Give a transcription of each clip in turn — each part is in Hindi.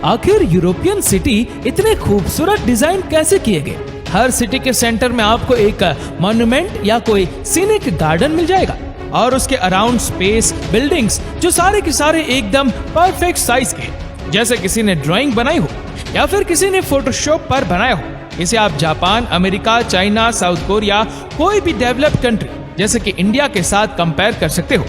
आखिर यूरोपियन सिटी इतने खूबसूरत डिजाइन कैसे किए गए? हर सिटी के सेंटर में आपको एक मॉन्यूमेंट या कोई सीनिक गार्डन मिल जाएगा और उसके अराउंड स्पेस, बिल्डिंग्स जो सारे के सारे एकदम परफेक्ट साइज के, जैसे किसी ने ड्राइंग बनाई हो या फिर किसी ने फोटोशॉप पर बनाया हो। इसे आप Japan, America, China, south Korea, कोई भी डेवलप्ड कंट्री जैसे कि इंडिया के साथ कंपेयर कर सकते हो।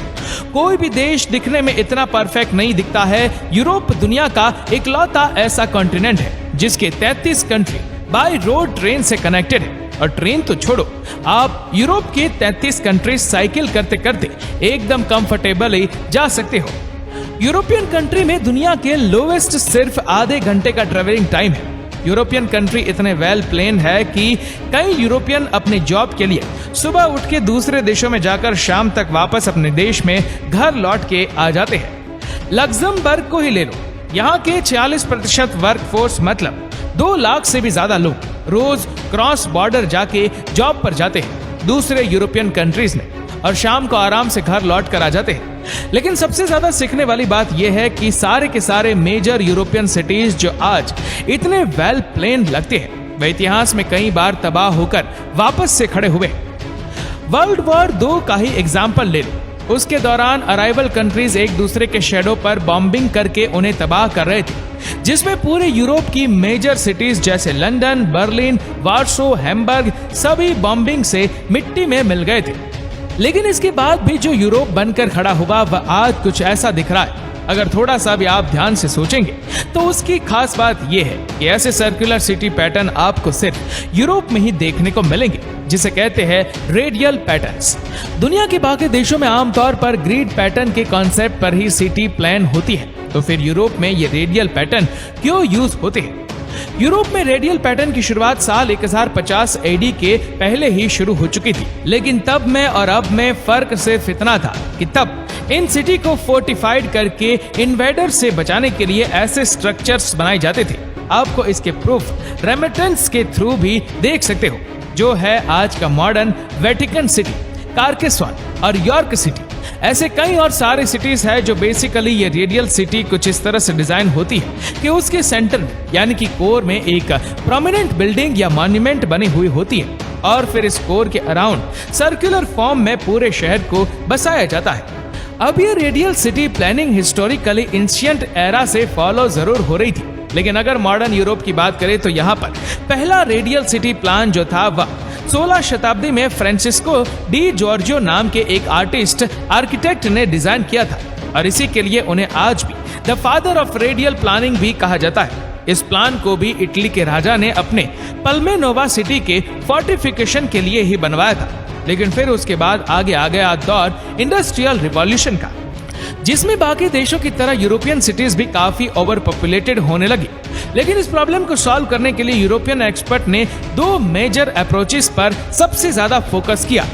कोई भी देश दिखने में इतना परफेक्ट नहीं दिखता है। यूरोप दुनिया का इकलौता ऐसा कॉन्टिनेंट है जिसके 33 कंट्री बाय रोड ट्रेन से कनेक्टेड है। और ट्रेन तो छोड़ो, आप यूरोप के 33 कंट्रीज साइकिल करते करते एकदम कंफर्टेबली जा सकते हो। यूरोपियन कंट्री में दुनिया के लोवेस्ट सिर्फ आधे घंटे का ट्रेवलिंग टाइम है। यूरोपियन कंट्री इतने वेल प्लेन है कि कई यूरोपियन अपने जॉब के लिए सुबह उठ के दूसरे देशों में जाकर शाम तक वापस अपने देश में घर लौट के आ जाते हैं। लग्जमबर्ग को ही ले लो, यहाँ के 46% वर्क फोर्स मतलब 2 लाख से भी ज्यादा लोग रोज क्रॉस बॉर्डर जाके जॉब पर जाते हैं दूसरे यूरोपियन कंट्रीज में और शाम को आराम से घर लौट कर आ जाते हैं। लेकिन सबसे ज्यादा सीखने वाली बात यह है कि सारे के सारे मेजर यूरोपियन सिटीज जो आज इतने वेल प्लेन लगते हैं, वह इतिहास में कई बार तबाह होकर वापस से खड़े हुए। वर्ल्ड वॉर 2 का ही एग्जाम्पल ले लो। उसके दौरान अराइवल कंट्रीज एक दूसरे के शेडो पर बॉम्बिंग करके उन्हें तबाह कर रहे थे, जिसमें पूरे यूरोप की मेजर सिटीज जैसे लंदन, बर्लिन, वार्सो, हैम्बर्ग सभी बॉम्बिंग से मिट्टी में मिल गए थे। लेकिन इसके बाद भी जो यूरोप बनकर खड़ा हुआ वह आज कुछ ऐसा दिख रहा है। अगर थोड़ा सा भी आप ध्यान से सोचेंगे तो उसकी खास बात यह है कि ऐसे सर्कुलर सिटी पैटर्न आपको सिर्फ यूरोप में ही देखने को मिलेंगे, जिसे कहते हैं रेडियल पैटर्न्स। दुनिया के बाकी देशों में आमतौर पर ग्रिड पैटर्न के कॉन्सेप्ट पर ही सिटी प्लान होती है, तो फिर यूरोप में ये रेडियल पैटर्न क्यों यूज होते हैं? यूरोप में रेडियल पैटर्न की शुरुआत साल 1050 एडी के पहले ही शुरू हो चुकी थी। लेकिन तब में और अब में फर्क सिर्फ इतना था कि तब इन सिटी को फोर्टिफाइड करके इन्वेडर से बचाने के लिए ऐसे स्ट्रक्चर्स बनाए जाते थे। आपको इसके प्रूफ रेमिटेंस के थ्रू भी देख सकते हो, जो है आज का मॉडर्न वेटिकन सिटी, कार्केस्वन और यॉर्क सिटी। ऐसे कई और सारे सिटीज है जो बेसिकली ये रेडियल सिटी कुछ इस तरह से डिजाइन होती है कि उसके सेंटर में यानी कि कोर में एक प्रोमिनेंट बिल्डिंग या मॉन्यूमेंट बनी हुई होती है और फिर इस कोर के अराउंड सर्कुलर फॉर्म में पूरे शहर को बसाया जाता है। अब ये radial city planning historically ancient era से फॉलो जरूर हो रही थी, लेकिन अगर मॉडर्न यूरोप की बात करें तो यहाँ पर पहला रेडियल सिटी प्लान जो था वह 16 शताब्दी में फ्रांसिस्को डी जॉर्जियो नाम के एक आर्टिस्ट आर्किटेक्ट ने डिजाइन किया था और इसी के लिए उन्हें आज भी the father of radial planning भी कहा जाता है। इस प्लान को भी इटली के राजा ने अपने पल्मेनोवा सिटी के फोर्टिफिकेशन के लिए ही बनवाया था, लेकिन फिर उसके बाद आगे आ गया दौर इंडस्ट्रियल रिवॉल्यूशन का, जिसमें बाकी देशों की तरह यूरोपियन सिटीज भी काफी ओवर पॉपुलेटेड होने लगी। लेकिन इस प्रॉब्लम को सॉल्व करने के लिए यूरोपियन एक्सपर्ट ने 2 मेजर अप्रोचेस पर सबसे ज्यादा फोकस किया।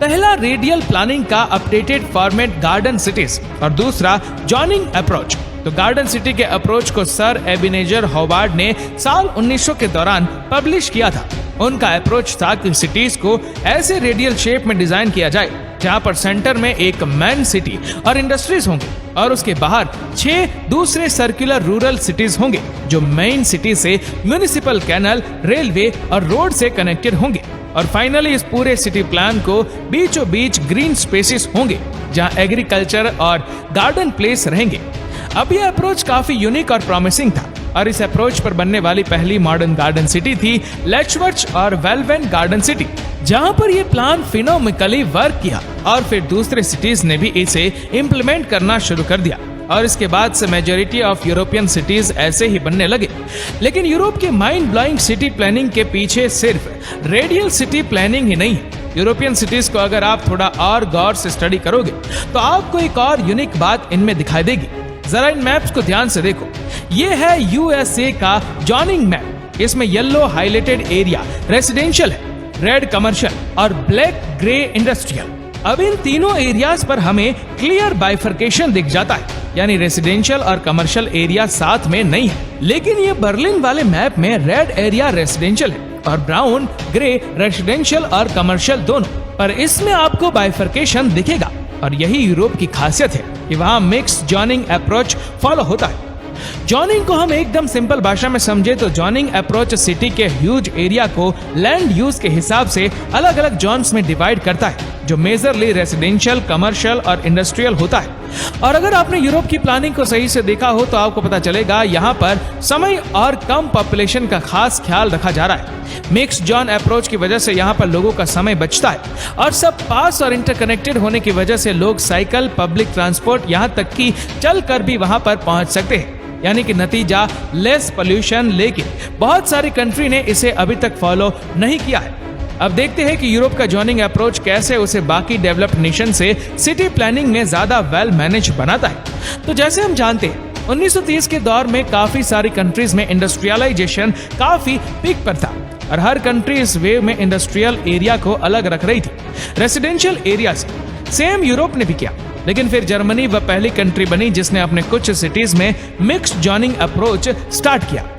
पहला रेडियल प्लानिंग का अपडेटेड फॉर्मेट गार्डन सिटीज और दूसरा जॉनिंग अप्रोच। तो गार्डन सिटी के अप्रोच को सर एबिनेजर हॉवार्ड ने साल 1900 के दौरान पब्लिश किया था। उनका अप्रोच था कि सिटीज को ऐसे रेडियल शेप में डिजाइन किया जाए जहां पर सेंटर में एक मेन सिटी और इंडस्ट्रीज होंगे और उसके बाहर 6 दूसरे सर्कुलर रूरल सिटीज होंगे जो मेन सिटी से म्युनिसिपल कैनल, रेलवे और रोड से कनेक्टेड होंगे। और फाइनली इस पूरे सिटी प्लान को बीचों बीच ग्रीन स्पेसेस होंगे जहां एग्रीकल्चर और गार्डन प्लेस रहेंगे। अब यह अप्रोच काफी यूनिक और प्रॉमिसिंग था और इस अप्रोच पर बनने वाली पहली मॉडर्न गार्डन सिटी थी लेचवर्च और वेलवेन गार्डन सिटी, जहां पर यह प्लान फिनोमिकली वर्क किया और फिर दूसरे सिटीज ने भी इसे इम्प्लीमेंट करना शुरू कर दिया और इसके बाद से मेजॉरिटी ऑफ यूरोपियन सिटीज ऐसे ही बनने लगे। लेकिन यूरोप के माइंड ब्लोइंग सिटी प्लानिंग के पीछे सिर्फ रेडियल सिटी प्लानिंग ही नहीं है। यूरोपियन सिटीज को अगर आप थोड़ा और गौर से स्टडी करोगे तो आपको एक और यूनिक बात इनमें दिखाई देगी। जरा इन मैप्स को ध्यान से देखो। ये है यूएसए का जॉनिंग मैप। इसमें येलो हाईलाइटेड एरिया रेसिडेंशियल है, रेड कमर्शियल और ब्लैक ग्रे इंडस्ट्रियल। अब इन तीनों एरियाज पर हमें क्लियर बाइफर्केशन दिख जाता है, यानी रेसिडेंशियल और कमर्शियल एरिया साथ में नहीं है। लेकिन ये बर्लिन वाले मैप में रेड एरिया रेसिडेंशियल है और ब्राउन ग्रे रेसिडेंशियल और कमर्शियल दोनों, पर इसमें आपको बाइफर्केशन दिखेगा और यही यूरोप की खासियत है कि वहाँ मिक्स जॉनिंग अप्रोच फॉलो होता है। जॉनिंग को हम एकदम सिंपल भाषा में समझे तो जॉनिंग अप्रोच सिटी के ह्यूज एरिया को लैंड यूज के हिसाब से अलग अलग जोन्स में डिवाइड करता है, जो मेजरली रेसिडेंशियल, कमर्शियल और इंडस्ट्रियल होता है। और अगर आपने यूरोप की प्लानिंग को सही से देखा हो तो आपको पता चलेगा यहाँ पर समय और कम पॉपुलेशन का खास ख्याल रखा जा रहा है। मिक्स जोन अप्रोच की वजह से यहाँ पर लोगों का समय बचता है और सब पास और इंटरकनेक्टेड होने की वजह से लोग साइकिल, पब्लिक ट्रांसपोर्ट, यहाँ तक कि चल कर भी वहां पर पहुंच सकते हैं। यानी कि नतीजा लेस पोल्यूशन। लेकिन बहुत सारी कंट्री ने इसे अभी तक फॉलो नहीं किया है। अब देखते हैं कि यूरोप का जॉनिंग अप्रोच कैसे उसे बाकी डेवलप्ड नेशन से सिटी प्लानिंग में ज्यादा वेल मैनेज बनाता है। तो जैसे हम जानते हैं 1930 के दौर में काफी सारी कंट्रीज में इंडस्ट्रियलाइजेशन काफी पीक पर था और हर कंट्री इस वेव में इंडस्ट्रियल एरिया को अलग रख रही थी रेसिडेंशियल एरिया से। सेम यूरोप ने भी किया, लेकिन फिर जर्मनी वह पहली कंट्री बनी जिसने अपने कुछ सिटीज में मिक्स्ड जॉनिंग अप्रोच स्टार्ट किया।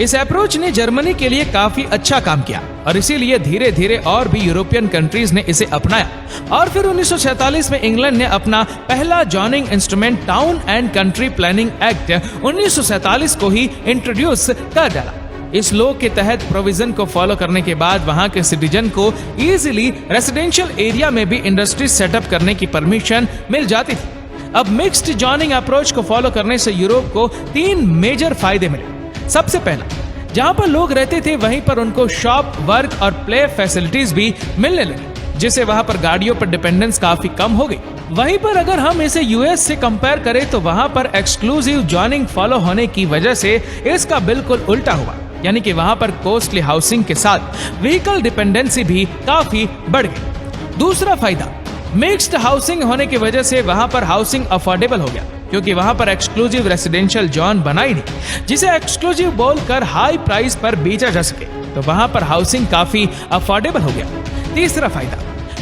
इस अप्रोच ने जर्मनी के लिए काफी अच्छा काम किया और इसीलिए धीरे धीरे और भी यूरोपियन कंट्रीज ने इसे अपनाया और फिर 1947 में इंग्लैंड ने अपना पहला जॉनिंग instrument town and country planning act 1947 को ही इंट्रोड्यूस कर डाला। इस लॉ के तहत प्रोविजन को फॉलो करने के बाद वहां के सिटीजन को इजीली रेसिडेंशियल एरिया में भी इंडस्ट्री सेटअप करने की परमिशन मिल जाती थी। अब मिक्स्ड जॉनिंग अप्रोच को फॉलो करने से यूरोप को 3 मेजर फायदे मिले। सबसे पहला, जहां पर लोग रहते थे वहीं पर उनको शॉप, वर्क और प्ले फैसिलिटीज भी मिलने लगी, जिससे वहां पर गाड़ियों पर डिपेंडेंस काफी कम हो गई। वहीं पर अगर हम इसे यूएस से कंपेयर करें तो वहां पर एक्सक्लूसिव जॉनिंग फॉलो होने की वजह से इसका बिल्कुल उल्टा हुआ, यानी कि वहां पर कॉस्टली हाउसिंग के साथ व्हीकल डिपेंडेंसी भी काफी बढ़ गई। दूसरा फायदा, मिक्स्ड हाउसिंग होने की वजह से वहां पर हाउसिंग अफोर्डेबल हो गया, क्योंकि वहां पर एक्सक्लूसिव रेसिडेंशियल जोन बना ही नहीं जिसे एक्सक्लूसिव बोलकर हाई प्राइस पर बेचा जा सके, तो वहां पर हाउसिंग काफी अफोर्डेबल हो गया। तीसरा फायदा,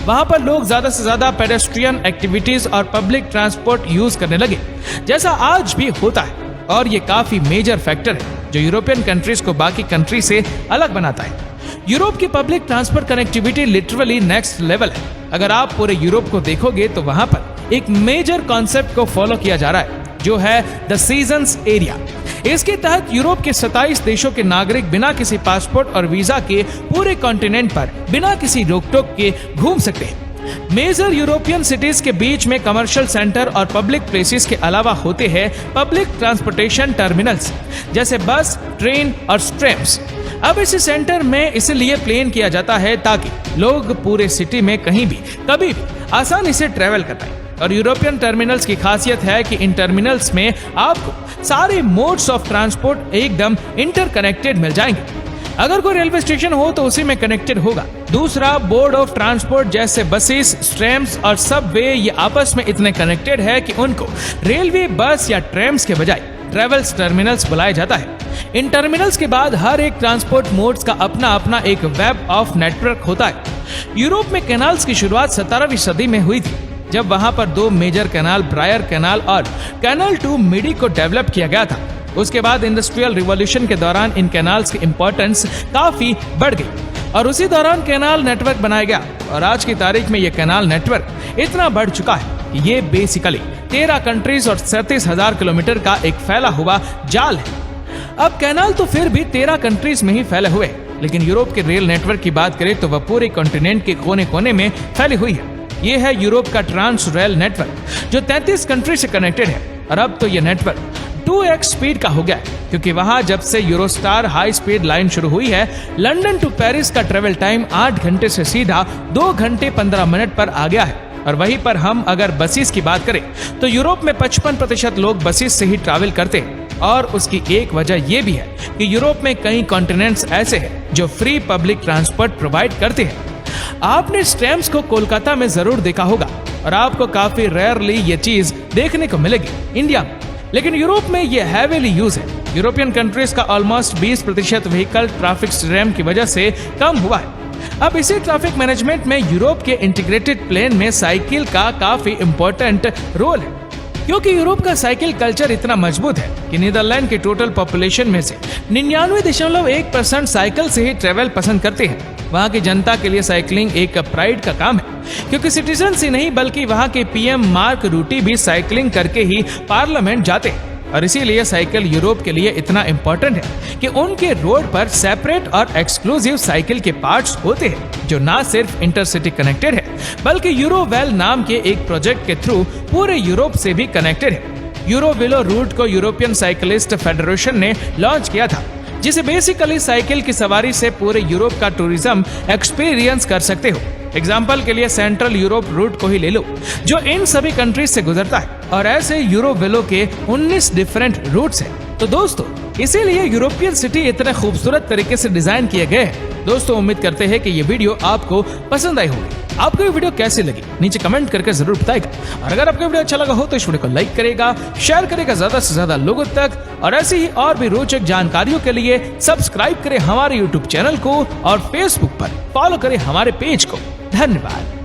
वहां पर लोग ज्यादा से ज्यादा पेडेस्ट्रियन एक्टिविटीज और पब्लिक ट्रांसपोर्ट यूज करने लगे, जैसा आज भी होता है, और ये काफी मेजर फैक्टर है जो यूरोपियन कंट्रीज को बाकी कंट्री से अलग बनाता है। यूरोप की public transport connectivity literally next level है। अगर आप पूरे यूरोप को देखोगे तो वहां पर एक मेजर कॉन्सेप्ट को फॉलो किया जा रहा है, जो है द सीजन्स एरिया। इसके तहत यूरोप के 27 देशों के नागरिक बिना किसी पासपोर्ट और वीजा के पूरे कॉन्टिनेंट पर बिना किसी रोक टोक के घूम सकते हैं। मेजर यूरोपियन सिटीज के बीच में कमर्शियल सेंटर और पब्लिक प्लेसेस के अलावा होते हैं पब्लिक ट्रांसपोर्टेशन टर्मिनल्स, जैसे बस, ट्रेन और ट्रैम्स। अब इस सेंटर में इसलिए प्लान किया जाता है ताकि लोग पूरे सिटी में कहीं भी कभी भी आसानी से ट्रेवल कर पाए। और यूरोपियन टर्मिनल्स की खासियत है कि इन टर्मिनल्स में आपको सारे मोड्स ऑफ ट्रांसपोर्ट एकदम इंटरकनेक्टेड मिल जाएंगे। अगर कोई रेलवे स्टेशन हो तो उसी में कनेक्टेड होगा। दूसरा, बोर्ड ऑफ ट्रांसपोर्ट जैसे बसेस, ट्रैम्स और सबवे ये आपस में इतने कनेक्टेड है कि उनको रेलवे, बस या ट्रैम्स के बजाय ट्रेवल्स टर्मिनल्स बुलाया जाता है। इन टर्मिनल्स के बाद हर एक ट्रांसपोर्ट मोड्स का अपना अपना एक वेब ऑफ नेटवर्क होता है। यूरोप में कैनाल्स की शुरुआत 17वीं सदी में हुई थी, जब वहां पर 2 मेजर कैनाल, ब्रायर कैनाल और कैनाल टू मिडी को डेवलप किया गया था। उसके बाद इंडस्ट्रियल रिवॉल्यूशन के दौरान इन कैनाल्स की इंपॉर्टेंस काफी बढ़ गई और उसी दौरान कैनाल नेटवर्क बनाया गया और आज की तारीख में यह कैनाल नेटवर्क इतना बढ़ चुका है कि ये बेसिकली 13 कंट्रीज और 37,000 किलोमीटर का एक फैला हुआ जाल है। अब कैनाल तो फिर भी 13 कंट्रीज में ही फैले हुए, लेकिन यूरोप के रेल नेटवर्क की बात करें तो वह पूरे कॉन्टिनेंट के कोने कोने में फैली हुई है। ये है यूरोप का ट्रांस रेल नेटवर्क जो 33 कंट्री से कनेक्टेड है और अब तो यह नेटवर्क 2x स्पीड का हो गया है, क्योंकि वहां जब से यूरोस्टार हाई स्पीड लाइन शुरू हुई है, लंदन टू पेरिस का ट्रेवल टाइम 8 घंटे से सीधा 2 घंटे 15 मिनट पर आ गया है। और वहीं पर हम अगर बसेस की बात करें तो यूरोप में 55% लोग बसेस से ही ट्रैवल करते हैं और उसकी एक वजह यह भी है कि यूरोप में कई कॉन्टिनेंट्स ऐसे हैं जो फ्री पब्लिक ट्रांसपोर्ट प्रोवाइड करते हैं। आपने ट्रैम्स को कोलकाता में जरूर देखा होगा और आपको काफी रेयरली ये चीज देखने को मिलेगी इंडिया में, लेकिन यूरोप में ये हैवीली यूज है। यूरोपियन कंट्रीज का ऑलमोस्ट 20% व्हीकल ट्रैफिक रैम की वजह से कम हुआ है। अब इसी ट्रैफिक मैनेजमेंट में यूरोप के इंटीग्रेटेड प्लेन में साइकिल का काफी इंपॉर्टेंट रोल है, क्योंकि यूरोप का साइकिल कल्चर इतना मजबूत है कि नीदरलैंड की टोटल पॉपुलेशन में से 99.1% साइकिल से ही ट्रेवल पसंद करते हैं। वहाँ की जनता के लिए साइकिलिंग एक प्राइड का काम है, क्योंकि सिटीजन ही नहीं बल्कि वहाँ के पीएम मार्क रूटी भी साइकिलिंग करके ही पार्लियामेंट जाते हैं। और इसीलिए साइकिल यूरोप के लिए इतना इम्पोर्टेंट है कि उनके रोड पर सेपरेट और एक्सक्लूसिव साइकिल के पार्ट्स होते हैं जो ना सिर्फ इंटरसिटी कनेक्टेड है बल्कि यूरोवेल नाम के एक प्रोजेक्ट के थ्रू पूरे यूरोप से भी कनेक्टेड है। यूरोवेलो रूट को यूरोपियन साइकिलिस्ट फेडरेशन ने लॉन्च किया था, जिसे बेसिकली साइकिल की सवारी से पूरे यूरोप का टूरिज्म एक्सपीरियंस कर सकते हो। एग्जाम्पल के लिए सेंट्रल यूरोप रूट को ही ले लो जो इन सभी कंट्रीज से गुजरता है, और ऐसे यूरोवेलो के 19 डिफरेंट रूट्स हैं। तो दोस्तों इसीलिए यूरोपियन सिटी इतने खूबसूरत तरीके से डिजाइन किए गए हैं। दोस्तों उम्मीद करते हैं कि ये वीडियो आपको पसंद आई होगी। आपको ये वीडियो कैसी लगी नीचे कमेंट करके जरूर बताएगा, और अगर आपको वीडियो अच्छा लगा हो तो इस वीडियो को लाइक करेगा, शेयर करेगा ज्यादा से ज्यादा लोगों तक, और ऐसी ही और भी रोचक जानकारियों के लिए सब्सक्राइब करें हमारे यूट्यूब चैनल को और फेसबुक पर फॉलो करें हमारे पेज को। धन्यवाद।